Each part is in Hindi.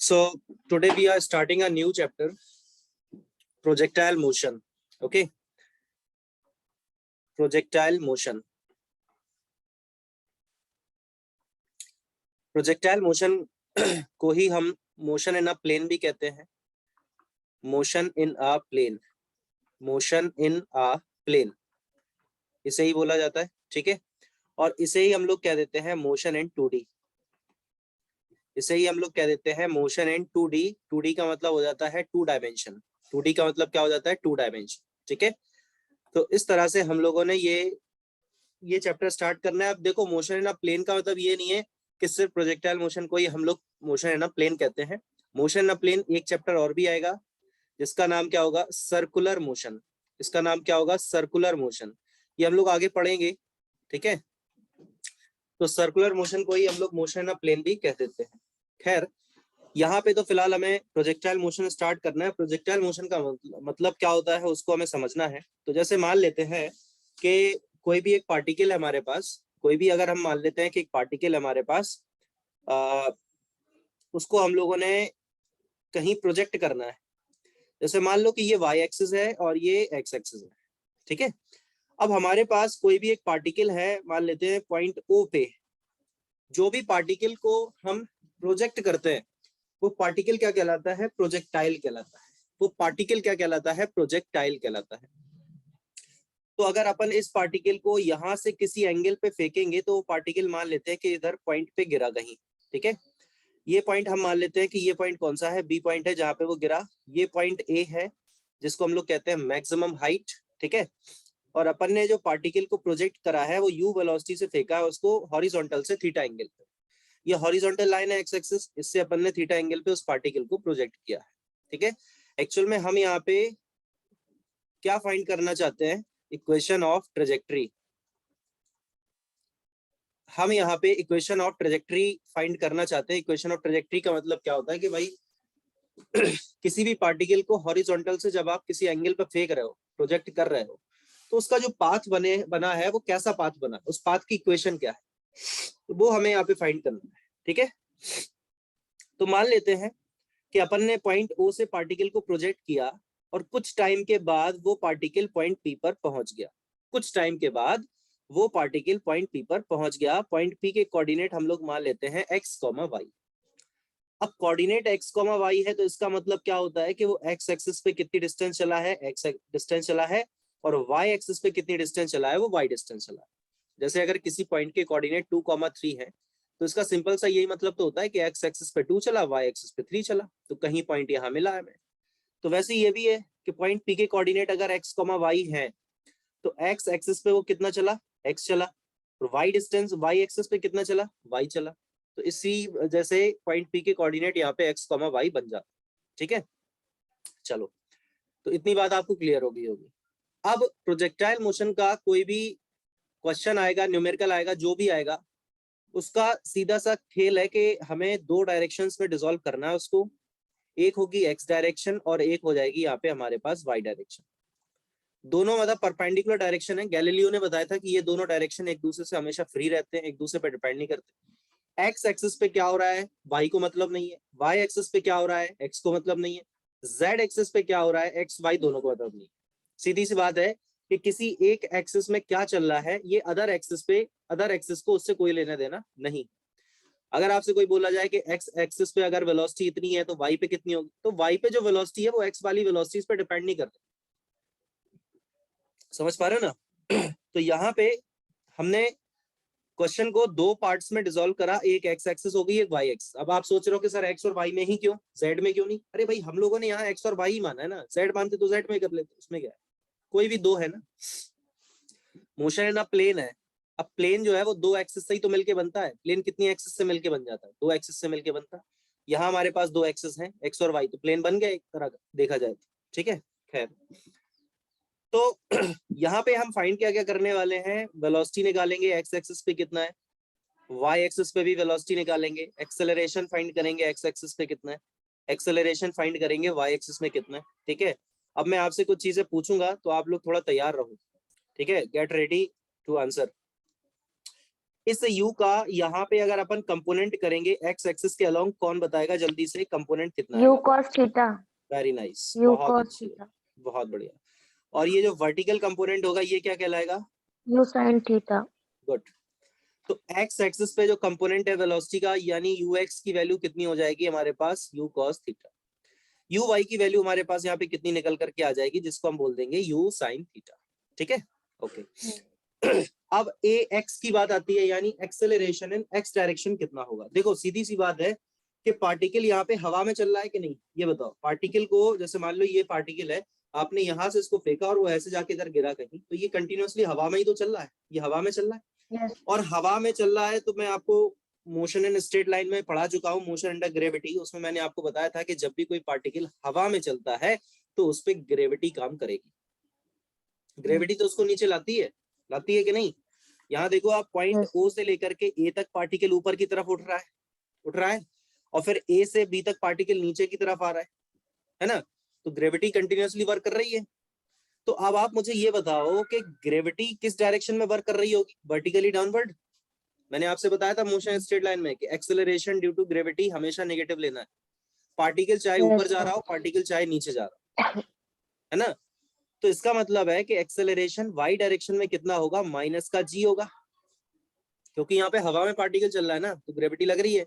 So today we are starting a new chapter, projectile motion. Okay, projectile motion. Projectile motion को ही हम मोशन इन अ प्लेन भी कहते हैं. Motion in a plane, motion in a plane, इसे ही बोला जाता है. ठीक है, और इसे ही हम लोग कह देते हैं मोशन इन 2D. इसे ही हम लोग कह देते हैं मोशन इन 2D. 2D का मतलब हो जाता है 2 डायमेंशन. 2D का मतलब क्या हो जाता है? 2 डायमेंशन. ठीक है, तो इस तरह से हम लोगों ने ये चैप्टर स्टार्ट करना है. अब देखो, मोशन इन अ प्लेन का मतलब ये नहीं है कि सिर्फ प्रोजेक्टाइल मोशन को ही हम लोग मोशन इन अ प्लेन कहते हैं. मोशन इन अ प्लेन एक चैप्टर और भी आएगा जिसका नाम क्या होगा? Circular motion. इसका नाम क्या होगा? Circular motion. ये हम लोग आगे पढ़ेंगे. ठीक है, तो सर्कुलर मोशन को ही हम लोग मोशन इन अ प्लेन भी कह देते हैं. खैर, यहाँ पे तो फिलहाल हमें प्रोजेक्टाइल मोशन स्टार्ट करना है. प्रोजेक्टाइल मोशन का मतलब क्या होता है उसको हमें समझना है. तो जैसे मान लेते हैं कि कोई भी एक पार्टिकल है हमारे पास, कोई भी अगर हम मान लेते हैं कि एक पार्टिकल है हमारे पास, उसको हम लोगों ने कहीं प्रोजेक्ट करना है. जैसे मान लो कि ये वाई एक्सिस है और ये एक्स एक्सिस है. ठीक है, अब हमारे पास कोई भी एक पार्टिकल है, मान लेते हैं पॉइंट ओ पे. जो भी पार्टिकल को हम प्रोजेक्ट करते हैं वो पार्टिकल क्या कहलाता है? प्रोजेक्टाइल कहलाता है. वो पार्टिकल क्या कहलाता है? प्रोजेक्टाइल कहलाता है. तो अगर अपन इस पार्टिकल को यहाँ से किसी एंगल पे फेंकेंगे तो वो पार्टिकल मान लेते हैं कि इधर पॉइंट पे गिरा कहीं. ठीक है, ये पॉइंट हम मान लेते हैं कि ये पॉइंट कौन सा है? बी पॉइंट है जहां पे वो गिरा. ये पॉइंट ए है जिसको हम लोग कहते हैं मैक्सिमम हाइट. ठीक है, और अपन ने जो पार्टिकल को प्रोजेक्ट करा है वो यू वेलोसिटी से फेंका है उसको हॉरिजॉन्टल से थीटा एंगल पे. ये हॉरिजॉन्टल लाइन है एक्स एक्सिस, इससे अपन ने थीटा एंगल पे उस पार्टिकल को प्रोजेक्ट किया है. ठीक है, एक्चुअल में हम यहाँ पे क्या फाइंड करना चाहते हैं? Equation of trajectory. हम यहाँ पे इक्वेशन ऑफ ट्रेजेक्ट्री फाइंड करना चाहते हैं. इक्वेशन ऑफ ट्रेजेक्ट्री का मतलब क्या होता है कि भाई किसी भी पार्टिकल को हॉरिजॉन्टल से जब आप किसी एंगल पर फेंक रहे हो, प्रोजेक्ट कर रहे हो, तो उसका जो पाथ बना है वो कैसा पाथ बना, उस पाथ की इक्वेशन क्या है, तो वो हमें यहाँ पे फाइंड करना है. ठीक है, तो मान लेते हैं कि अपन ने पॉइंट ओ से पार्टिकल को प्रोजेक्ट किया और कुछ टाइम के बाद वो पार्टिकल पॉइंट पी पर पहुंच गया. कुछ टाइम के बाद वो पार्टिकल पॉइंट पी पर पहुंच गया. पॉइंट पी के कोऑर्डिनेट हम लोग मान लेते हैं एक्स कॉमा वाई. अब कोऑर्डिनेट एक्स कॉमा वाई है तो इसका मतलब क्या होता है कि वो एक्स एक्सिस पे कितनी डिस्टेंस चला है? एक्स डिस्टेंस चला है. और वाई एक्सिस पे कितनी डिस्टेंस चला है? वो वाई डिस्टेंस चला है. जैसे अगर किसी पॉइंट के कोऑर्डिनेट 2,3 है तो इसका सिंपल सा यही मतलब तो होता है कि एक्स एक्सिस पे 2 चला, वाई एक्सिस पे 3 चला, तो कहीं पॉइंट यहाँ मिला है हमें. तो वैसे ये भी है कि पॉइंट पी के कोऑर्डिनेट अगर एक्स कॉमा वाई है तो एक्स एक्सिस पे वो कितना चला? एक्स चला. और वाई डिस्टेंस वाई एक्सिस पे कितना चला? वाई चला. तो इसी जैसे पॉइंट पी के कोऑर्डिनेट यहाँ पे एक्स कॉमा वाई बन जाता. ठीक है, चलो, तो इतनी बात आपको क्लियर होगी. अब प्रोजेक्टाइल मोशन का कोई भी क्वेश्चन आएगा, न्यूमेरिकल आएगा, जो भी आएगा, उसका सीधा सा खेल है कि हमें 2 डायरेक्शंस में डिसॉल्व करना है उसको. एक होगी एक्स डायरेक्शन और एक हो जाएगी यहाँ पे हमारे पास वाई डायरेक्शन. दोनों मतलब परपेंडिकुलर डायरेक्शन है. गैलीलियो ने बताया था कि ये दोनों डायरेक्शन एक दूसरे से हमेशा फ्री रहते हैं, एक दूसरे पे डिपेंड नहीं करते. एक्स एक्सिस पे क्या हो रहा है? वाई को मतलब नहीं है. वाई एक्सिस पे क्या हो रहा है? एक्स को मतलब नहीं है. जेड एक्सिस पे क्या हो रहा है? एक्स वाई दोनों को मतलब नहीं है. सीधी सी बात है कि किसी एक एक्सिस में क्या चल रहा है ये अदर एक्सिस को उससे कोई लेना देना नहीं. अगर आपसे कोई बोला जाए कि एक्स एक्सिस पे अगर वेलोसिटी इतनी है तो वाई पे कितनी होगी, तो वाई पे जो वेलोसिटी है वो एक्स वाली वेलोसिटी पे डिपेंड नहीं करती. समझ पा रहे हो ना? तो यहाँ पे हमने क्वेश्चन को 2 पार्ट्स में डिसॉल्व करा. एक एक्स एक्सिस हो गई, एक वाई एक्स. अब आप सोच रहे हो कि सर एक्स और वाई में ही क्यों, जेड में क्यों नहीं? अरे भाई, हम लोगों ने यहाँ एक्स और वाई माना है ना. जेड मानते तो जेड में कर लेते, उसमें क्या है? कोई भी 2 है ना. मोशन है ना, प्लेन है. अब प्लेन जो है वो 2 एक्सिस से ही तो मिलके बनता है. प्लेन कितनी एक्सिस से मिलके बन जाता है? 2 एक्सिस से मिलके बनता है. यहाँ हमारे पास 2 एक्सिस हैं, एक्स और वाई, तो प्लेन बन गया एक तरह का देखा जाए तो. ठीक है, खैर, तो यहाँ पे हम फाइंड क्या क्या करने वाले हैं? वेलोसिटी निकालेंगे, एक्स एक्सिस पे कितना है. वाई एक्सिस पे भी वेलोसिटी निकालेंगे. एक्सेलरेशन फाइंड करेंगे, एक्स एक्सिस पे कितना है. एक्सेलरेशन फाइंड करेंगे, वाई एक्सिस में कितना है. ठीक है, अब मैं आपसे कुछ चीजें पूछूंगा तो आप लोग थोड़ा तैयार रहो. ठीक है, गेट रेडी टू आंसर. इस u का यहाँ पे अगर अपन कंपोनेंट करेंगे x एक्सिस के अलोंग, कौन बताएगा जल्दी से कंपोनेंट कितना u आएगा? cos theta. Very nice, u बहुत cos अच्छी, थीटा। बहुत बढ़िया। और ये जो वर्टिकल कंपोनेंट होगा ये क्या कहलाएगा? u sin theta. गुड। तो x एक्सिस पे जो कंपोनेंट है वेलोसिटी का, यानी ux की वैल्यू कितनी हो जाएगी हमारे पास? u cos theta. uy की वैल्यू हमारे पास यहाँ पे कितनी निकल करके आ जाएगी, जिसको हम बोल देंगे u sin थीटा। ठीक है, ओके। अब ax की बात आती है, यानी एक्सेलरेशन इन x डायरेक्शन कितना होगा। देखो सीधी सी बात है कि पार्टिकल यहाँ पे हवा में चल रहा है कि नहीं, ये बताओ। पार्टिकल को, जैसे मान लो ये पार्टिकल है, आपने यहाँ से इसको फेंका और वो ऐसे जाके इधर गिरा कहीं, तो ये कंटिन्यूअसली हवा में ही तो चल रहा है, ये हवा में चल रहा है। yes. और हवा में चल रहा है तो मैं आपको मोशन इन स्ट्रेट लाइन में पढ़ा चुका हूँ, मोशन अंडर ग्रेविटी। उसमें मैंने आपको बताया था कि जब भी कोई पार्टिकल हवा में चलता है तो उस पर ग्रेविटी काम करेगी। ग्रेविटी तो उसको नीचे लाती है कि नहीं? यहाँ देखो आप, पॉइंट yes. ओ से लेकर के ए तक पार्टिकल ऊपर की तरफ उठ रहा है, और फिर ए से बी तक पार्टिकल नीचे की तरफ आ रहा है ना? तो ग्रेविटी कंटिन्यूअसली वर्क कर रही है। तो अब आप मुझे ये बताओ कि ग्रेविटी किस डायरेक्शन में वर्क कर रही होगी? Vertically downward. मैंने आपसे बताया था मोशन स्ट्रेट लाइन में कि एक्सेलरेशन ड्यू टू ग्रेविटी हमेशा नेगेटिव लेना है। पार्टिकल चाहे ऊपर जा रहा हो, पार्टिकल चाहे नीचे जा रहा हो, है ना? तो इसका मतलब है कि एक्सेलरेशन वाई डायरेक्शन में कितना होगा? माइनस का जी होगा, क्योंकि यहाँ पे हवा में पार्टिकल चल रहा है ना, तो ग्रेविटी लग रही है।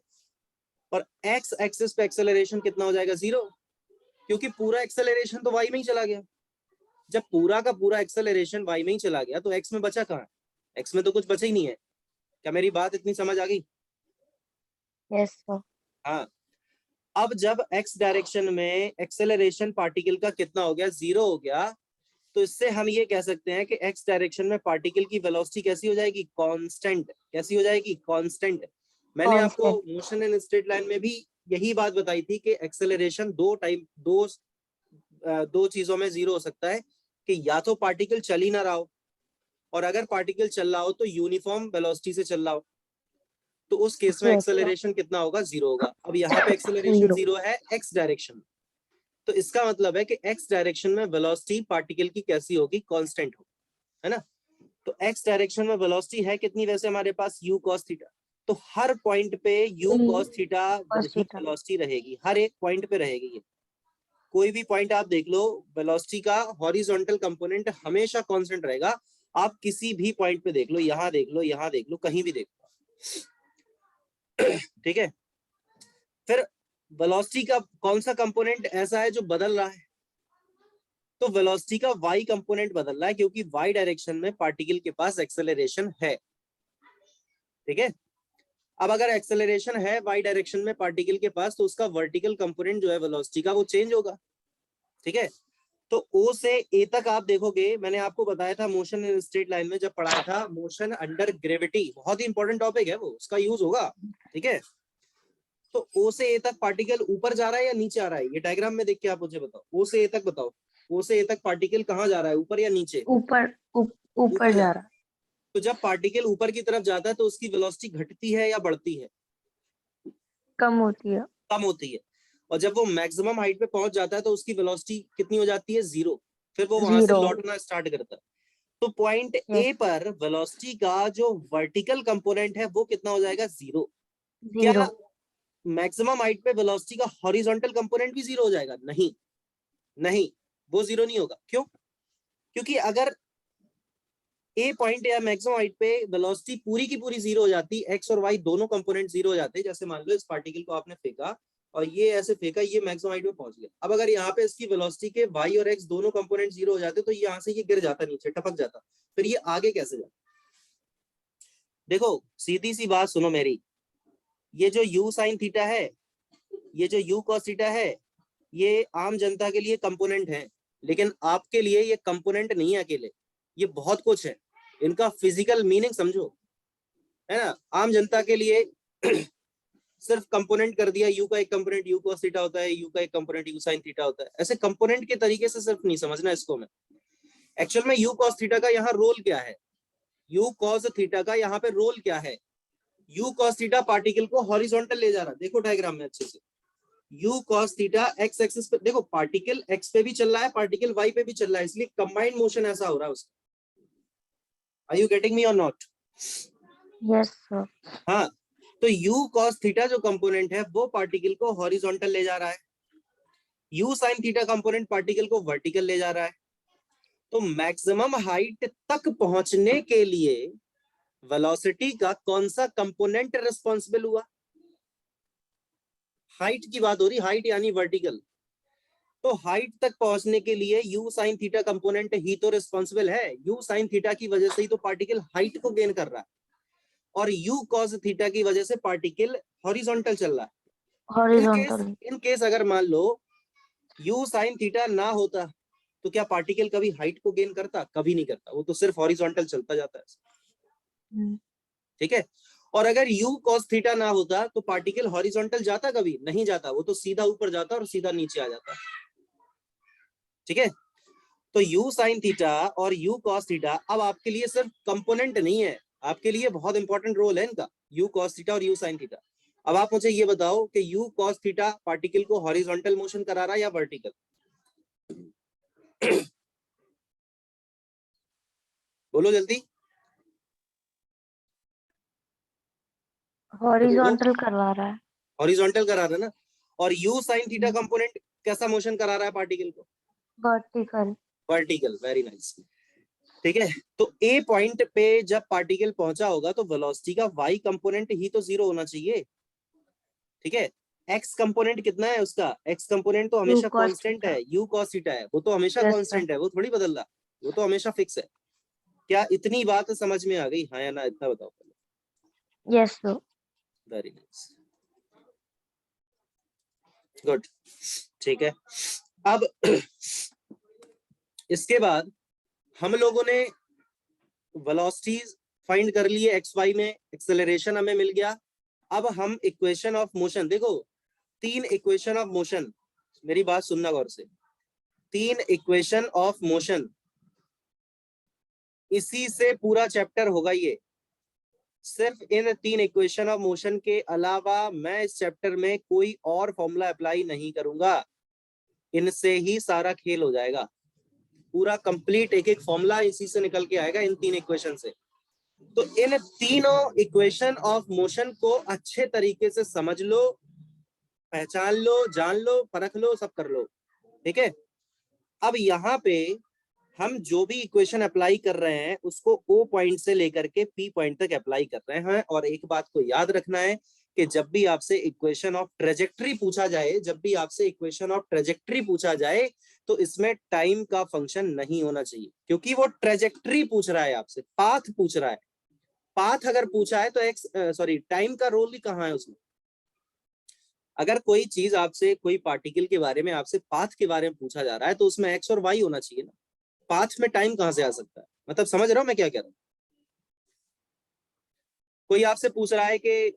और एक्स एक्सिस पे एक्सेलरेशन कितना हो जाएगा? 0, क्योंकि पूरा एक्सेलरेशन तो वाई में ही चला गया। जब पूरा का पूरा एक्सेलरेशन वाई में ही चला गया तो एक्स में बचा कहाँ? एक्स में तो कुछ बचा ही नहीं है। क्या मेरी बात इतनी समझ आ गई? yes, sir. हाँ। अब जब x डायरेक्शन में एक्सेलरेशन पार्टिकल का कितना हो गया? 0 हो गया। तो इससे हम ये कह सकते हैं कि x डायरेक्शन में पार्टिकल की वेलोसिटी कैसी हो जाएगी? कांस्टेंट। कैसी हो जाएगी? कांस्टेंट। मैंने आपको मोशन इन स्ट्रेट लाइन में भी यही बात बताई थी कि एक्सेलरेशन दो चीजों में 0 हो सकता है, कि या तो पार्टिकल चल ही ना रहा हो, और अगर पार्टिकल चल रहा हो तो यूनिफॉर्म वेलोसिटी से चल रहा हो, तो उस केस में एक्सेलरेशन कितना होगा? 0 होगा। अब यहाँ पे एक्सेलरेशन 0 है x डायरेक्शन, तो इसका मतलब है कि x डायरेक्शन में वेलोसिटी पार्टिकल की कैसी होगी? कांस्टेंट होगी, है ना? तो x डायरेक्शन में वेलोसिटी है कितनी वैसे हमारे पास? u cos theta. तो हर पॉइंट पे u cos थीटा ही वेलोसिटी रहेगी, हर एक पॉइंट पे रहेगी। ये कोई भी पॉइंट आप देख लो, वेलोसिटी का हॉरिजॉन्टल कंपोनेंट हमेशा कांस्टेंट रहेगा। आप किसी भी पॉइंट पे देख लो, यहाँ देख लो, यहाँ देख लो, कहीं भी देख लो, ठीक है? फिर वेलोसिटी का कौन सा कंपोनेंट ऐसा है जो बदल रहा है? तो वेलोसिटी का y कंपोनेंट बदल रहा है, क्योंकि y डायरेक्शन में पार्टिकल के पास एक्सेलरेशन है। ठीक है, अब अगर एक्सेलरेशन है y डायरेक्शन में पार्टिकल के पास, तो उसका वर्टिकल कंपोनेंट जो है वेलोसिटी का, वो चेंज होगा। ठीक है, तो O से A तक आप देखोगे, मैंने आपको बताया था मोशन इन स्ट्रेट लाइन में जब पढ़ाया था, मोशन अंडर ग्रेविटी, बहुत ही इंपॉर्टेंट टॉपिक है वो, उसका यूज होगा। ठीक है, तो O से A तक पार्टिकल ऊपर जा रहा है या नीचे आ रहा है? ये डायग्राम में देख के आप मुझे बताओ। O से A तक बताओ, O से A तक पार्टिकल कहाँ जा रहा है? ऊपर या नीचे? ऊपर जा रहा है। तो जब पार्टिकल ऊपर की तरफ जाता है तो उसकी वेलोसिटी घटती है या बढ़ती है? कम होती है। कम होती है। और जब वो मैक्सिमम हाइट पे पहुंच जाता है तो उसकी वेलोसिटी कितनी हो जाती है? 0। फिर वो वहां से लौटना स्टार्ट करता है। तो पॉइंट ए पर वेलोसिटी का जो वर्टिकल कंपोनेंट है वो कितना हो जाएगा? 0। क्या मैक्सिमम हाइट पे वेलोसिटी का हॉरिजॉन्टल कंपोनेंट भी 0 हो जाएगा? नहीं, नहीं, वो 0 नहीं होगा। क्यों? क्योंकि अगर ए पॉइंट या मैक्सिमम हाइट पे वेलोसिटी पूरी की पूरी 0 हो जाती, एक्स और वाई दोनों कंपोनेंट 0 हो जाते। जैसे मान लो इस पार्टिकल को आपने फेंका और ये ऐसे फेंका, ये मैक्सिमम हाइट पे पहुंच गया। अब अगर यहाँ पे इसकी वेलोसिटी के वाई और एक्स दोनों कंपोनेंट 0 हो जाते, तो यहाँ से ये गिर जाता, नीचे टपक जाता, फिर ये आगे कैसे जाता? देखो सीधी सी बात सुनो मेरी, ये जो u sin थीटा है, ये जो u cos थीटा है, ये आम जनता के लिए कंपोनेंट है, लेकिन आपके लिए ये कंपोनेंट नहीं है अकेले, ये बहुत कुछ है। इनका फिजिकल मीनिंग समझो, है ना? आम जनता के लिए सिर्फ कंपोनेंट कर दिया, u का एक कंपोनेंट u cos थीटा होता है, u का एक कंपोनेंट u sin थीटा होता है। ऐसे कंपोनेंट के तरीके से सिर्फ नहीं समझना इसको। मैं एक्चुअल में u cos थीटा का यहाँ रोल क्या है? u cos थीटा का यहाँ पे रोल क्या है? u cos थीटा पार्टिकल को हॉरिजॉन्टल ले जा रहा है। देखो डायग्राम में अच्छे से, u cos theta x axis पे, देखो पार्टिकल x पे भी चल रहा है, पार्टिकल y पे भी चल रहा है, इसलिए कंबाइंड मोशन ऐसा हो रहा है उसका। आर यू गेटिंग मी और नॉट? Yes, sir. हाँ, तो u cos थीटा जो कंपोनेंट है वो पार्टिकल को हॉरिजॉन्टल ले जा रहा है, u sin theta component particle को वर्टिकल ले जा रहा है। तो मैक्सिमम हाइट तक पहुंचने के लिए वेलोसिटी का कौन सा कंपोनेंट रिस्पॉन्सिबल हुआ? हाइट की बात हो रही, हाइट यानी वर्टिकल। तो हाइट तक पहुंचने के लिए u sin थीटा कंपोनेंट ही तो रिस्पॉन्सिबल है। u sin थीटा की वजह से ही तो पार्टिकल हाइट को गेन कर रहा है, और u cos थीटा की वजह से पार्टिकल हॉरिजॉन्टल चल रहा है। Horizontal. इन केस अगर मान लो u sin थीटा ना होता तो क्या पार्टिकल कभी हाइट को गेन करता? कभी नहीं करता, वो तो सिर्फ हॉरिजॉन्टल चलता जाता है। ठीक है, और अगर u cos थीटा ना होता तो पार्टिकल हॉरिजॉन्टल जाता? कभी नहीं जाता, वो तो सीधा ऊपर जाता और सीधा नीचे आ जाता। ठीक है, तो u sin थीटा और u cos थीटा अब आपके लिए सिर्फ कंपोनेंट नहीं है, आपके लिए बहुत इंपॉर्टेंट रोल है इनका, u cos थीटा और u sin थीटा। अब आप मुझे ये बताओ कि u cos थीटा पार्टिकल को हॉरिजॉन्टल मोशन करा रहा है या वर्टिकल? बोलो जल्दी। हॉरिजॉन्टल करवा रहा है। हॉरिजॉन्टल करा रहा है ना। और u sin थीटा कंपोनेंट कैसा मोशन करा रहा है पार्टिकल को? वर्टिकल। Vertical, very nice. ठीक है, तो ए पॉइंट पे जब पार्टिकल पहुंचा होगा तो वेलोसिटी का y कंपोनेंट ही तो 0 होना चाहिए। ठीक है, x कंपोनेंट कितना है उसका? x कंपोनेंट तो हमेशा cos कांस्टेंट theta. है, u cos थीटा है, वो तो हमेशा Yes, sir. कांस्टेंट है, वो थोड़ी बदल रहा, वो तो हमेशा फिक्स है। क्या इतनी बात समझ में आ गई, हाँ या ना? इतना बताओ पहले। Yes, sir. Very nice, good. ठीक है, अब इसके बाद हम लोगों ने वेलोसिटीज फाइंड कर लिए, एक्स वाई में एक्सेलरेशन हमें मिल गया। अब हम इक्वेशन ऑफ मोशन, देखो 3 इक्वेशन ऑफ मोशन, मेरी बात सुनना गौर से, 3 इक्वेशन ऑफ मोशन, इसी से पूरा चैप्टर होगा ये। सिर्फ इन 3 इक्वेशन ऑफ मोशन के अलावा मैं इस चैप्टर में कोई और फॉर्मूला अप्लाई नहीं करूंगा, इनसे ही सारा खेल हो जाएगा। पूरा कंप्लीट एक एक फॉर्मूला इसी से निकल के आएगा, इन 3 इक्वेशन से। तो इन तीनों इक्वेशन ऑफ मोशन को अच्छे तरीके से समझ लो, पहचान लो, जान लो, परख लो, सब कर लो। ठीक है, अब यहाँ पे हम जो भी इक्वेशन अप्लाई कर रहे हैं उसको ओ पॉइंट से लेकर के पी पॉइंट तक अप्लाई कर रहे हैं। और एक बात को याद रखना है कि जब भी आपसे इक्वेशन ऑफ ट्रेजेक्ट्री पूछा जाए, जब भी आपसे इक्वेशन ऑफ ट्रेजेक्ट्री पूछा जाए तो इसमें टाइम का फंक्शन नहीं होना चाहिए, क्योंकि वो ट्रेजेक्ट्री पूछ रहा है आपसे, पाथ पूछ रहा है। पाथ अगर पूछा है तो टाइम का रोल ही कहाँ है उसमें? अगर कोई चीज आपसे, कोई पार्टिकल के बारे में आपसे पाथ के बारे में पूछा जा रहा है तो उसमें एक्स और वाई होना चाहिए ना। पाथ में टाइम कहां से आ सकता है? मतलब समझ रहा हूं मैं क्या कह रहा हूँ? कोई आपसे पूछ रहा है कि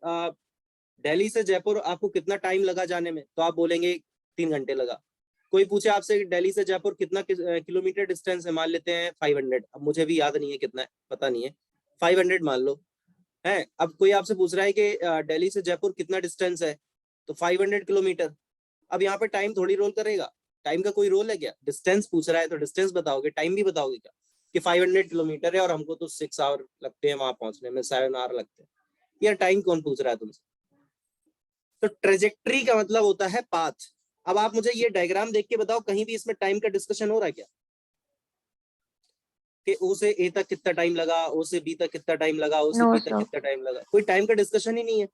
दिल्ली से जयपुर आपको कितना टाइम लगा जाने में, तो आप बोलेंगे 3 घंटे लगा। कोई पूछे आपसे दिल्ली से जयपुर कितना किलोमीटर डिस्टेंस है, मान लेते हैं 500, अब मुझे भी याद नहीं है कितना है, पता नहीं है, 500 मान लो है। अब कोई आपसे पूछ रहा है कि दिल्ली से जयपुर कितना डिस्टेंस है, तो 500 किलोमीटर। अब यहाँ पे टाइम थोड़ी रोल करेगा, टाइम का कोई रोल है क्या? डिस्टेंस पूछ रहा है तो डिस्टेंस बताओगे, टाइम भी बताओगे क्या कि 500 किलोमीटर है और हमको तो 6 आवर लगते हैं वहां पहुंचने में, 7 आवर लगते हैं। यार टाइम कौन पूछ रहा है तुमसे? तो ट्रेजेक्ट्री का मतलब होता है पाथ। अब आप मुझे ये डायग्राम देख के बताओ, कहीं भी इसमें टाइम का डिस्कशन हो रहा है क्या कि ओ से ए तक कितना टाइम लगा, ओ से बी तक कितना टाइम लगा, ओ से No, बी तक sir. कितना टाइम लगा? कोई टाइम का डिस्कशन ही नहीं है।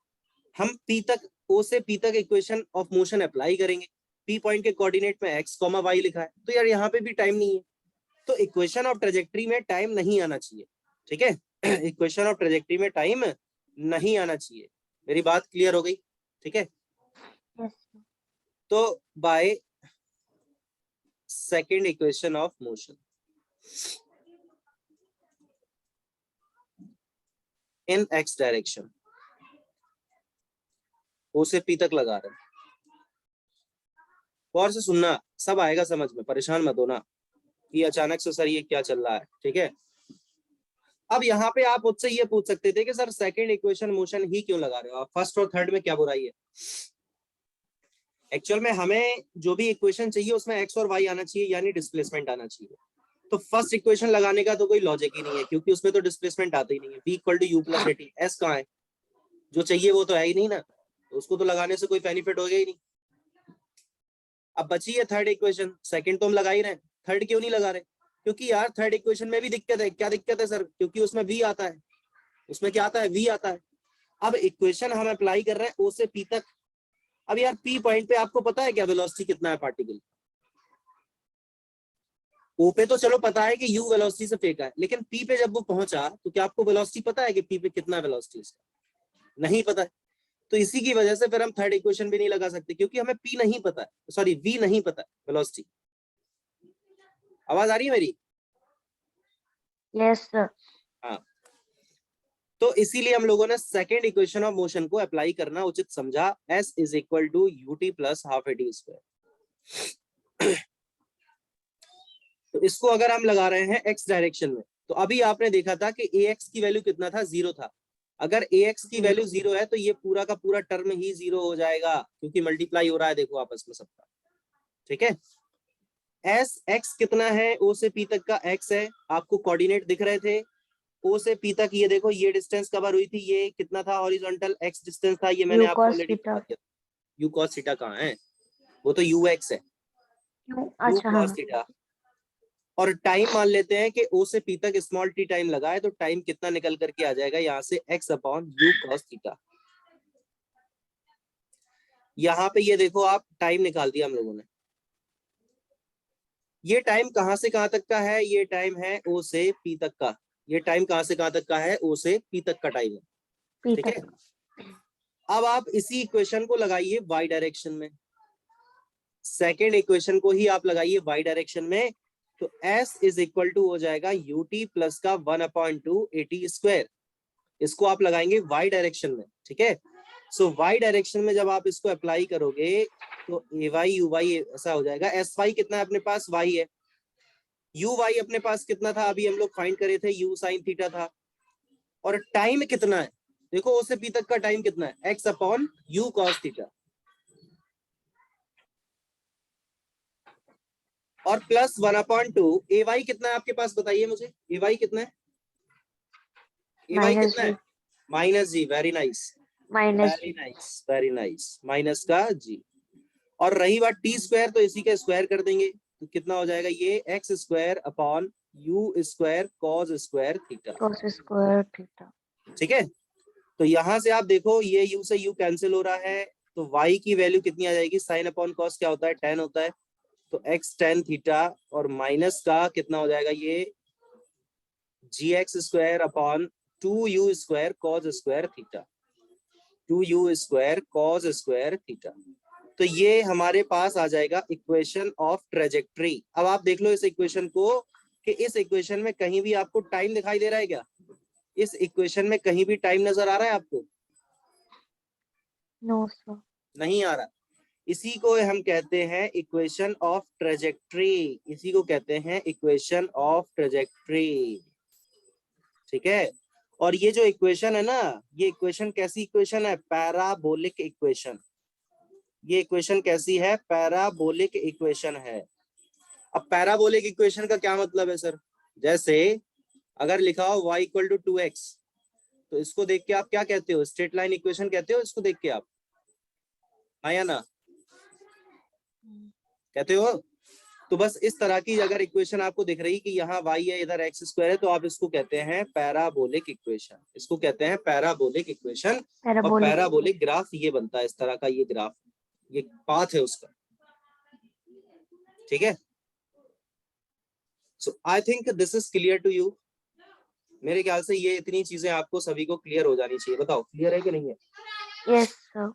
हम पी तक, ओ से पी तक इक्वेशन ऑफ मोशन अप्लाई करेंगे, पी पॉइंट के कोऑर्डिनेट में एक्स कॉमा वाई लिखा है, तो यार यहाँ पे भी टाइम नहीं है। तो इक्वेशन ऑफ ट्रेजेक्ट्री में टाइम नहीं आना चाहिए। ठीक है, इक्वेशन ऑफ ट्रेजेक्ट्री में टाइम नहीं आना चाहिए। मेरी बात क्लियर हो गई? ठीक है, Yes, sir. तो by second equation of motion in X direction, O से पी तक लगा रहे हैं। और से सुनना, सब आएगा समझ में, परेशान मत होना ये अचानक से सर ये क्या चल रहा है। ठीक है, अब यहाँ पे आप मुझसे ये पूछ सकते थे कि सर सेकंड इक्वेशन मोशन ही क्यों लगा रहे हो आप, फर्स्ट और थर्ड में क्या बुराई है? एक्चुअल में हमें जो भी इक्वेशन चाहिए उसमें एक्स और वाई आना चाहिए, यानी डिस्प्लेसमेंट आना चाहिए। तो फर्स्ट इक्वेशन लगाने का तो कोई लॉजिक ही नहीं है, क्योंकि उसमें तो डिस्प्लेसमेंट आता ही नहीं है। v equal to u plus a t, s कहाँ है, जो चाहिए वो तो है ही नहीं ना, तो उसको तो लगाने से कोई बेनिफिट हो गया ही नहीं। अब बची है थर्ड इक्वेशन, सेकंड तो हम लगा ही रहे हैं, थर्ड क्यों नहीं लगा रहे? क्योंकि यार थर्ड इक्वेशन में भी दिक्कत है। क्या दिक्कत है सर? क्योंकि उसमें v आता है, उसमें क्या आता है, v आता है। अब इक्वेशन हम अप्लाई कर रहे हैं ओ से पी तक। अब यार पी पॉइंट पे आपको पता है क्या वेलोसिटी कितना है पार्टिकल? ओ पे तो चलो पता है कि यू वेलोसिटी से फेंका है, लेकिन पी पे जब वो पहुंचा तो क्या आपको वेलोसिटी पता है कि पी पे कितना वेलोसिटी है? नहीं पता है। तो इसी की वजह से फिर हम थर्ड इक्वेशन भी नहीं लगा सकते, क्योंकि हमें पी नहीं पता है, सॉरी वी नहीं पता है, वेलोसिटी। आवाज आ रही है मेरी? Yes sir. हाँ, तो इसीलिए हम लोगों ने सेकेंड इक्वेशन ऑफ मोशन को अप्लाई करना उचित समझा, s is equal to u t plus half a t square. तो इसको अगर हम लगा रहे हैं x डायरेक्शन में, तो अभी आपने देखा था कि ax की वैल्यू कितना था, 0 था। अगर ax की वैल्यू 0 है तो ये पूरा का पूरा टर्म ही 0 हो जाएगा, क्योंकि मल्टीप्लाई हो रहा है देखो आपस में सबका। ठीक है, एस एक्स कितना है, ओ से पी तक का x है, आपको कोऑर्डिनेट दिख रहे थे। ओ से पी तक ये देखो, ये डिस्टेंस कवर हुई थी, ये कितना था हॉरिजॉन्टल, x डिस्टेंस था, ये मैंने यू आपको कॉस ऑलरेडी थीटा। बता दिया। यू कॉस थीटा कहाँ है? वो तो यू एक्स है, यू अच्छा कॉस हाँ। थीटा। और टाइम मान लेते हैं कि ओ से पी तक स्मॉल टी टाइम लगा है, तो टाइम कितना निकल करके आ जाएगा यहाँ से, x upon you cos theta. यहाँ पे ये देखो आप, टाइम निकाल दिया हम लोगों ने। ये टाइम कहां से कहां तक का है? ये टाइम है ओ से पी तक का। ये टाइम कहां से कहां तक का है? ओ से पी तक का टाइम है। पी ठीक है, तक। अब आप इसी इक्वेशन को लगाइए y डायरेक्शन में, सेकेंड इक्वेशन को ही आप लगाइए y डायरेक्शन में, तो s इज इक्वल टू हो जाएगा ut प्लस का 1/2 एटी स्क्वायर। इसको आप लगाएंगे y डायरेक्शन में। ठीक है, सो y डायरेक्शन में जब आप इसको अप्लाई करोगे तो ए वाई यू वाई ऐसा हो जाएगा। एस वाई कितना है अपने पास? y है। यू वाई अपने पास कितना था? अभी हम लोग फाइंड करे थे, यू साइन थीटा था। और टाइम कितना है? देखो ओ से पी तक का टाइम कितना है? x upon you cos theta. और प्लस 1/2 ए वाई कितना है आपके पास? बताइए मुझे, ए वाई कितना है? ए वाई माइनस कितना है? जी। माइनस जी। वेरी नाइस, माइनस वेरी जी। नाइस, वेरी नाइस, माइनस का जी। और रही बात टी स्क्वायर, तो इसी का स्क्वायर कर देंगे, तो कितना हो जाएगा ये, x square upon you square cos square theta. Cos square theta. ठीक है, तो यहां से आप देखो ये u से u कैंसिल हो रहा है, तो y की वैल्यू कितनी आ जाएगी? साइन अपॉन कॉस क्या होता है? tan होता है, तो x tan थीटा, और माइनस का कितना हो जाएगा ये, G X square upon 2u square cos square theta, 2u square cos square theta. तो ये हमारे पास आ जाएगा इक्वेशन ऑफ ट्रेजेक्ट्री। अब आप देख लो इस इक्वेशन को, कि इस इक्वेशन में कहीं भी आपको टाइम दिखाई दे रहा है क्या? इस इक्वेशन में कहीं भी टाइम नजर आ रहा है आपको? No sir. नहीं आ रहा। इसी को हम कहते हैं इक्वेशन ऑफ ट्रेजेक्ट्री, इसी को कहते हैं इक्वेशन ऑफ ट्रेजेक्ट्री। ठीक है, और ये जो इक्वेशन है ना, ये इक्वेशन कैसी इक्वेशन है? Parabolic equation. ये इक्वेशन कैसी है? पैराबोलिक इक्वेशन है। अब पैराबोलिक इक्वेशन का क्या मतलब है सर? जैसे अगर लिखा हो y इक्वल टू 2x, तो इसको देख के आप क्या कहते हो? स्ट्रेट लाइन इक्वेशन कहते हो इसको देख के आप? हाँ या ना? कहते हो? तो बस इस तरह की अगर इक्वेशन आपको दिख रही कि यहाँ y है, इधर x स्क्वायर है, तो आप इसको कहते हैं पैराबोलिक इक्वेशन। इसको कहते हैं पैराबोलिक इक्वेशन। और पैराबोलिक। पैराबोलिक ग्राफ ये बनता है इस तरह का, ये ग्राफ, ये पाथ है उसका। ठीक है, so I think this is clear to you. मेरे ख्याल से ये इतनी चीजें आपको सभी को क्लियर हो जानी चाहिए। बताओ क्लियर है कि नहीं है? Yes sir.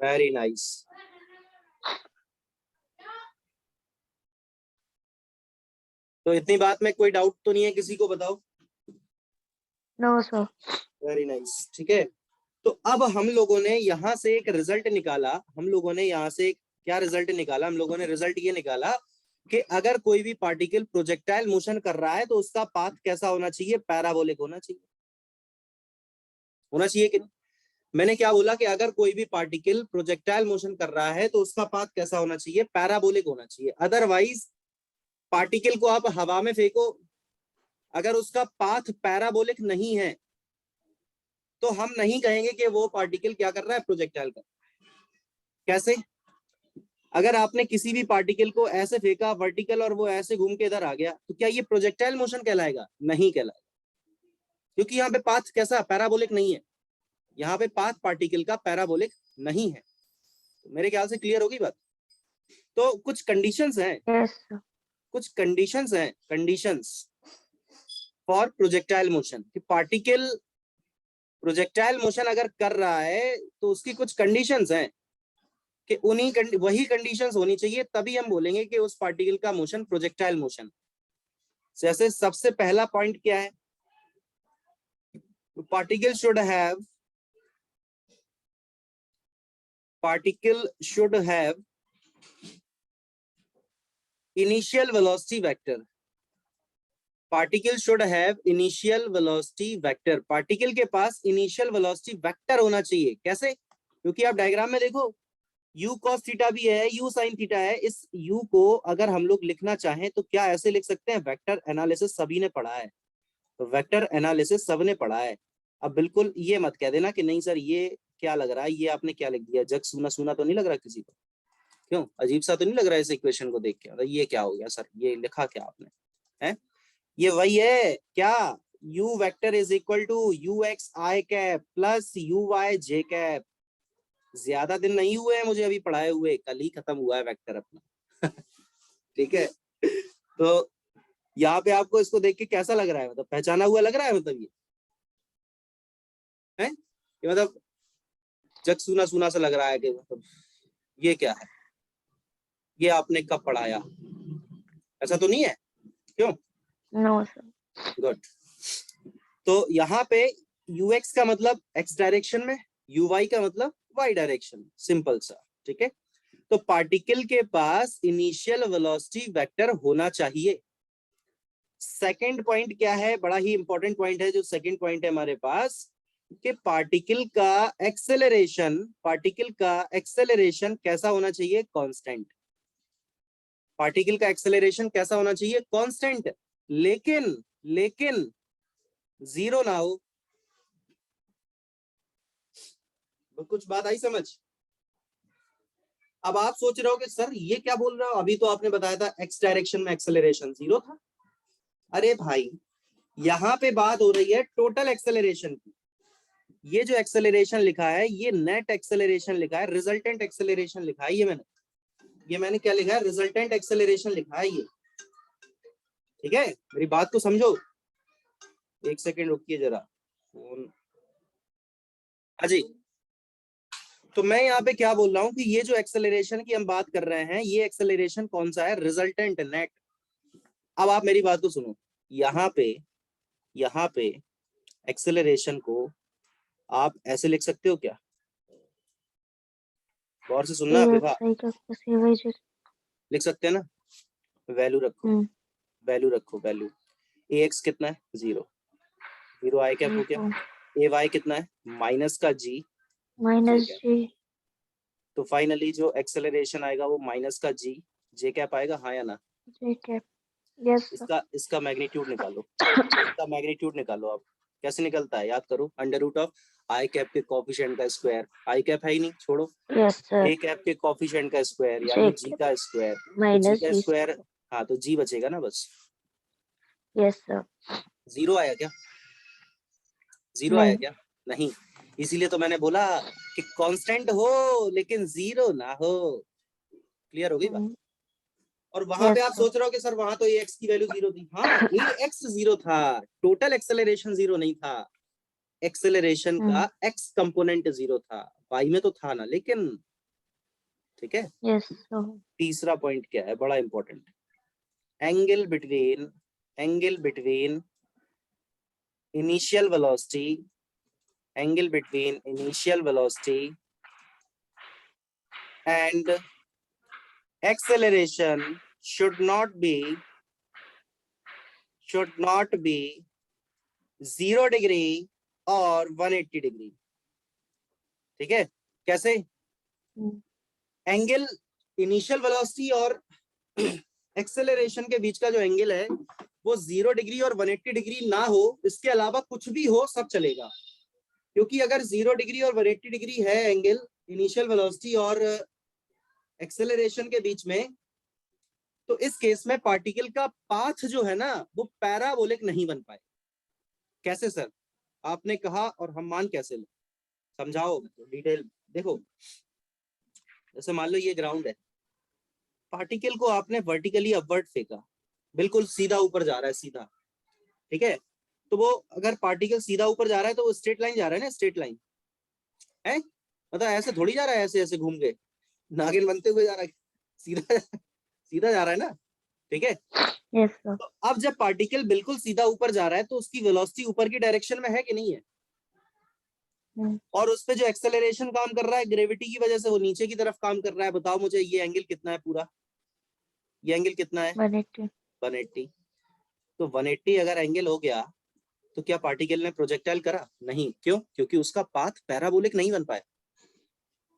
Very nice. तो इतनी बात में कोई डाउट तो नहीं है किसी को? बताओ। No sir. Very nice. ठीक है, तो अब हम लोगों ने यहाँ से एक रिजल्ट निकाला। हम लोगों ने यहाँ से क्या रिजल्ट निकाला? हम लोगों ने रिजल्ट ये निकाला कि अगर कोई भी पार्टिकल प्रोजेक्टाइल मोशन कर रहा है तो उसका पाथ कैसा होना चाहिए? पैराबोलिक होना चाहिए। होना चाहिए कि नहीं? मैंने क्या बोला कि अगर कोई भी पार्टिकल प्रोजेक्टाइल मोशन कर रहा है तो उसका पाथ कैसा होना चाहिए? पैराबोलिक होना चाहिए। अदरवाइज पार्टिकल को आप हवा में फेंको, अगर उसका पाथ पैराबोलिक नहीं है तो हम नहीं कहेंगे कि वो पार्टिकल क्या कर रहा है, प्रोजेक्टाइल कर। कैसे? अगर आपने किसी भी पार्टिकल को ऐसे फेंका वर्टिकल और वो ऐसे घूम के इधर आ गया, तो क्या ये प्रोजेक्टाइल मोशन कहलाएगा? नहीं कहलाएगा, क्योंकि यहाँ पे पाथ कैसा, पैराबोलिक नहीं है। यहाँ पे पाथ पार्टिकल का पैराबोलिक नहीं है। तो मेरे ख्याल से क्लियर होगी बात। तो कुछ कंडीशंस हैं, Yes, sir. कुछ कंडीशंस हैं, कंडीशंस फॉर प्रोजेक्टाइल मोशन, कि पार्टिकल प्रोजेक्टाइल मोशन अगर कर रहा है तो उसकी कुछ कंडीशंस हैं कि उन्हीं वही कंडीशंस होनी चाहिए, तभी हम बोलेंगे कि उस पार्टिकल का मोशन प्रोजेक्टाइल मोशन। जैसे सबसे पहला पॉइंट क्या है, particle should have initial velocity vector. Particle should have initial velocity vector. Particle के पास इनिशियल वेलोसिटी वेक्टर होना चाहिए। कैसे? क्योंकि आप डायग्राम में देखो, u cos थीटा भी है, u sin थीटा है। इस u को अगर हम लोग लिखना चाहें तो क्या ऐसे लिख सकते हैं? वेक्टर एनालिसिस सभी ने पढ़ा है, तो वेक्टर एनालिसिस सबने पढ़ा है। अब बिल्कुल ये मत कह देना कि नहीं सर ये क्या लग रहा है, ये आपने क्या लिख दिया, जग सुना सुना तो नहीं लग रहा किसी को? क्यों, अजीब सा तो नहीं लग रहा है इस इक्वेशन को देख के? अरे ये क्या हो गया सर, ये लिखा क्या आपने है? ये वही है क्या, u vector is equal to u x i cap plus u y j cap. ज्यादा दिन नहीं हुए हैं मुझे अभी पढ़ाए हुए, कल ही खत्म हुआ है वेक्टर अपना। ठीक है, तो यहाँ पे आपको इसको देख के कैसा लग रहा है, मतलब पहचाना हुआ लग रहा है? मतलब ये है कि मतलब जग सुना सुना सा लग रहा है कि मतलब ये क्या है, ये आपने कब पढ़ाया? ऐसा तो नहीं है? क्यों? No, sir. गुड। तो यहाँ पे ux का मतलब x डायरेक्शन में, uy का मतलब y डायरेक्शन, सिंपल सा। ठीक है, तो पार्टिकल के पास इनिशियल वेलोसिटी वेक्टर होना चाहिए। सेकंड पॉइंट क्या है, बड़ा ही इंपॉर्टेंट पॉइंट है जो सेकंड पॉइंट है हमारे पास, कि पार्टिकल का एक्सेलरेशन कैसा होना चाहिए? कांस्टेंट। पार्टिकल का एक्सेलरेशन कैसा होना चाहिए? कांस्टेंट। लेकिन जीरो ना हो। कुछ बात आई समझ? अब आप सोच रहे हो कि सर ये क्या बोल रहे हो, अभी तो आपने बताया था एक्स डायरेक्शन में एक्सेलरेशन जीरो था। अरे भाई, यहाँ पे बात हो रही है टोटल एक्सेलरेशन की। ये जो एक्सेलरेशन लिखा है ये नेट एक्सेलरेशन लिखा है, रिजल्टेंट एक्सेलरेशन लिखा है। ये मैंने क्या लिखा है? रिजल्टेंट एक्सेलरेशन लिखा है ये। ठीक है, मेरी बात को समझो। एक सेकेंड रुकिए जरा, फोन। अजी, तो मैं यहाँ पे क्या बोल रहा हूँ कि ये जो एक्सेलरेशन की हम बात कर रहे हैं, ये एक्सेलरेशन कौन सा है? Resultant, net. अब आप मेरी बात को सुनो, यहाँ पे एक्सेलरेशन को आप ऐसे लिख सकते हो क्या? गौर से सुनना विभा, लिख सकते हैं ना? वैल्यू रखो, वैल्यू ए एक्स कितना है? जीरो। जीरो आई कैप हो गया। ए वाई कितना है? माइनस का जी माइनस जी। तो फाइनली जो एक्सेलरेशन आएगा वो माइनस का जी जे कैप आएगा, हाँ या ना? जे कैप। यस। इसका मैग्नीट्यूड निकालो। इसका मैग्नीट्यूड निकालो आप। कैसे निकलता है? याद करो, under root of I cap के कोफिशिएंट का स्क्वायर। आई कैप है ही नहीं, छोड़ो। Yes sir. ए कैप के कोफिशिएंट का स्क्वायर यानी जी का स्क्वायर। माइनस जी का स्क्वायर, हाँ तो जी बचेगा ना बस। Yes sir. जीरो आया क्या? जीरो आया क्या? नहीं। इसीलिए तो मैंने बोला कि कांस्टेंट हो लेकिन जीरो ना हो। क्लियर हो गई बात? और वहां पे आप सोच रहे हो कि सर वहां तो एक्स की वैल्यू जीरो थी। हाँ, एक्स जीरो था, टोटल एक्सेलरेशन जीरो नहीं था। एक्सेलरेशन का एक्स कंपोनेंट जीरो था, वाई में तो था ना, लेकिन ठीक है। यस। तीसरा पॉइंट क्या है, बड़ा important, angle between initial velocity and acceleration should not be 0 degree और 180 डिग्री। ठीक है, कैसे? एंगल इनिशियल वेलोसिटी और एक्सेलरेशन के बीच का जो एंगल है वो 0 डिग्री और 180 डिग्री ना हो, इसके अलावा कुछ भी हो सब चलेगा। क्योंकि अगर 0 डिग्री और 180 डिग्री है एंगल इनिशियल वेलोसिटी और एक्सेलरेशन के बीच में, तो इस केस में पार्टिकल का पाथ जो है ना वो पैराबोलिक नहीं बन पाए। कैसे सर? आपने कहा और हम मान कैसे ले, समझाओ डिटेल। देखो जैसे मान लो ये ग्राउंड है, पार्टिकल को आपने वर्टिकली अपवर्ड फेंका, बिल्कुल सीधा ऊपर जा रहा है सीधा, ठीक है। तो वो अगर पार्टिकल सीधा ऊपर जा रहा है तो वो स्ट्रेट लाइन जा रहा है ना, स्ट्रेट लाइन है, मतलब ऐसे थोड़ी जा रहा है, ऐसे ऐसे घूम के नागिन बनते हुए जा रहा है, सीधा सीधा जा रहा है ना, ठीक है। Yes, sir. तो अब जब पार्टिकल बिल्कुल सीधा ऊपर जा रहा है तो उसकी वेलोसिटी ऊपर की डायरेक्शन में है कि नहीं है? और उस पे जो एक्सेलरेशन काम कर रहा है ग्रेविटी की वजह से वो नीचे की तरफ काम कर रहा है। बताओ मुझे ये एंगल कितना है पूरा, ये एंगल कितना है? 180. 180। तो 180 अगर एंगल हो गया तो क्या पार्टिकल ने प्रोजेक्टाइल करा? नहीं। क्यों? क्योंकि उसका पाथ पैराबोलिक नहीं बन पाया,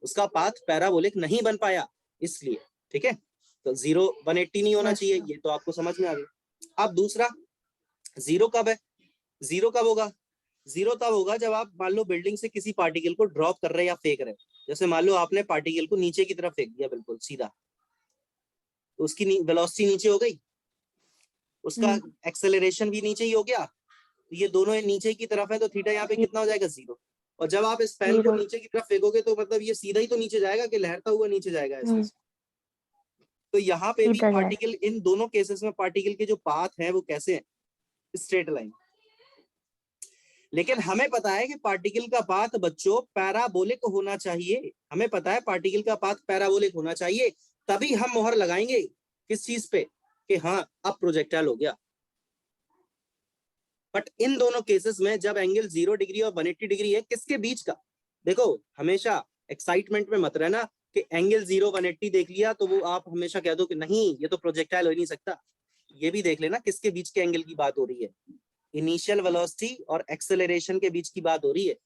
उसका पाथ पैराबोलिक नहीं बन पाया इसलिए, ठीक है। तो 0 180 नहीं होना Yes, चाहिए, sir. ये तो आपको समझ में आ गया। अब दूसरा, 0 कब है? 0 कब होगा? 0 तब होगा जब आप मान लो बिल्डिंग से किसी पार्टिकल को ड्रॉप कर रहे हैं या फेंक रहे हैं। जैसे मान लो आपने पार्टिकल को नीचे की तरफ फेंक दिया बिल्कुल सीधा, तो उसकी वेलोसिटी नीचे हो गई, उसका एक्सेलरेशन भी नीचे ही हो गया, तो ये दोनों नीचे की तरफ है, तो थीटा यहाँ पे कितना हो जाएगा? 0। और जब आप इस पेन को 0. नीचे की तरफ फेंकोगे तो मतलब ये सीधा ही तो नीचे जाएगा कि लहरता हुआ नीचे जाएगा ऐसे। तो यहाँ पे भी सीधा जाएगा. पार्टिकल, इन दोनों केसेस में पार्टिकल के जो पाथ है वो कैसे है? Straight line. लेकिन हमें पता है कि पार्टिकल का पाथ बच्चों पैराबोलिक होना चाहिए, हमें पता है पार्टिकल का पाथ पैराबोलिक होना चाहिए, तभी हम मोहर लगाएंगे किस चीज पे कि हाँ अब प्रोजेक्टाइल हो गया। बट इन दोनों केसेस में जब एंगल 0 डिग्री और 180 डिग्री है, किसके बीच का? देखो हमेशा एक्साइटमेंट में मत रहना कि एंगल 0 180 देख लिया तो वो आप हमेशा कह दो कि नहीं ये तो प्रोजेक्टाइल हो ही नहीं सकता। ये भी देख लेना किसके बीच के एंगल की बात हो रही है, इनिशियल वेलोसिटी और एक्सेलरेशन के बीच की बात हो रही है।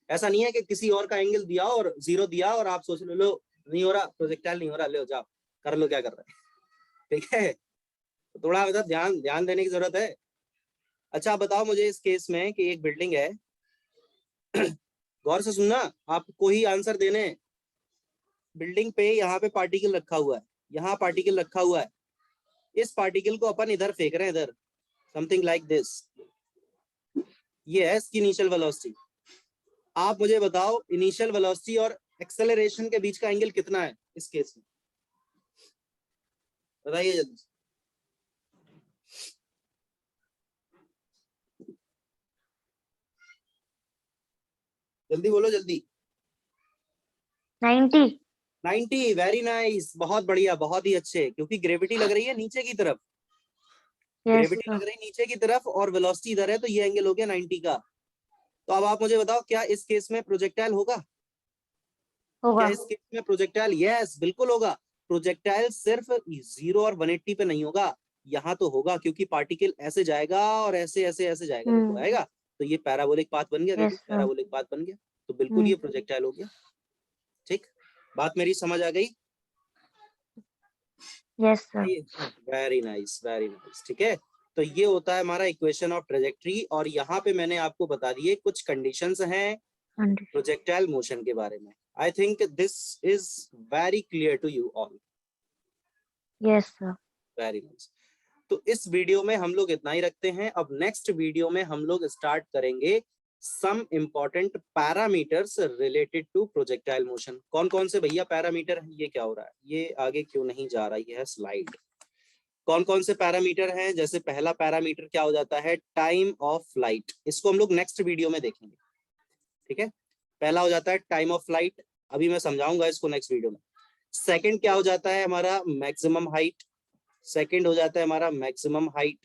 ऐसा नहीं है कि किसी और का एंगल दिया और 0 दिया और आप सोच लो नहीं हो रहा प्रोजेक्टाइल, नहीं हो रहा, ले जाओ कर लो क्या कर रहे हैं, ठीक है। तो थोड़ा मतलब ध्यान देने की जरूरत है। अच्छा आप बताओ मुझे इस केस में कि एक बिल्डिंग है गौर से सुनना, आपको ही आंसर देने। बिल्डिंग पे यहाँ पे पार्टिकल रखा हुआ है, यहाँ पार्टिकल रखा हुआ है, इस पार्टिकल को अपन इधर फेंक रहे हैं, इधर समथिंग लाइक दिस, ये है इसकी इनिशियल वेलोसिटी। आप मुझे बताओ इनिशियल वेलोसिटी और एक्सेलरेशन के बीच का एंगल कितना है इस केस में? बताइए जल्दी। जल्दी बोलो जल्दी। 90. 90। वेरी नाइस, बहुत बढ़िया, बहुत ही अच्छे। क्योंकि ग्रेविटी लग रही है नीचे की तरफ, Yes, ग्रेविटी sir. लग रही है नीचे की तरफ और वेलोसिटी इधर है, तो ये एंगल हो गया 90 का। तो अब आप मुझे बताओ क्या इस केस में प्रोजेक्टाइल होगा? क्या होगा. इस केस में प्रोजेक्टाइल? यस बिल्कुल होगा। प्रोजेक्टाइल सिर्फ 0 और 180 पे नहीं होगा, यहाँ तो होगा, क्योंकि पार्टिकल ऐसे जाएगा और ऐसे ऐसे ऐसे जाएगा, देखो आएगा, तो ये पैराबोलिक पाथ बन गया। देखो Yes, sir. पैराबोलिक पाथ बन गया, तो बिल्कुल ये प्रोजेक्टाइल हो गया। ठीक, बात मेरी समझ आ गई? Yes, sir. Very nice, very nice. ठीक है, तो ये होता है हमारा इक्वेशन ऑफ ट्रेजेक्ट्री। और यहाँ पे मैंने आपको बता दिए कुछ कंडीशंस हैं प्रोजेक्टाइल मोशन के बारे में। I think this is very clear to you all. Yes, sir. Very nice. तो इस वीडियो में हम लोग इतना ही रखते हैं। अब नेक्स्ट वीडियो में हम लोग स्टार्ट करेंगे some important parameters related to projectile motion. कौन कौन से भैया पैरामीटर है? ये क्या हो रहा है, ये आगे क्यों नहीं जा रहा, ये है स्लाइड। कौन कौन से पैरामीटर हैं? जैसे पहला पैरामीटर क्या हो जाता है, टाइम ऑफ फ्लाइट। इसको हम लोग नेक्स्ट वीडियो में देखेंगे, ठीक है। पहला हो जाता है टाइम ऑफ फ्लाइट, अभी मैं समझाऊंगा इसको नेक्स्ट वीडियो में। सेकंड क्या हो जाता है हमारा, मैक्सिमम हाइट। सेकंड हो जाता है हमारा मैक्सिमम हाइट,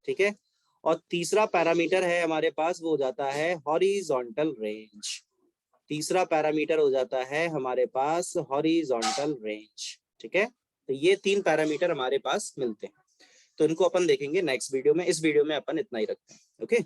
ठीक है। और तीसरा पैरामीटर है हमारे पास, वो हो जाता है हॉरिजॉन्टल रेंज। तीसरा पैरामीटर हो जाता है हमारे पास हॉरिजॉन्टल रेंज, ठीक है। तो ये 3 पैरामीटर हमारे पास मिलते हैं, तो इनको अपन देखेंगे नेक्स्ट वीडियो में। इस वीडियो में अपन इतना ही रखते हैं, ओके।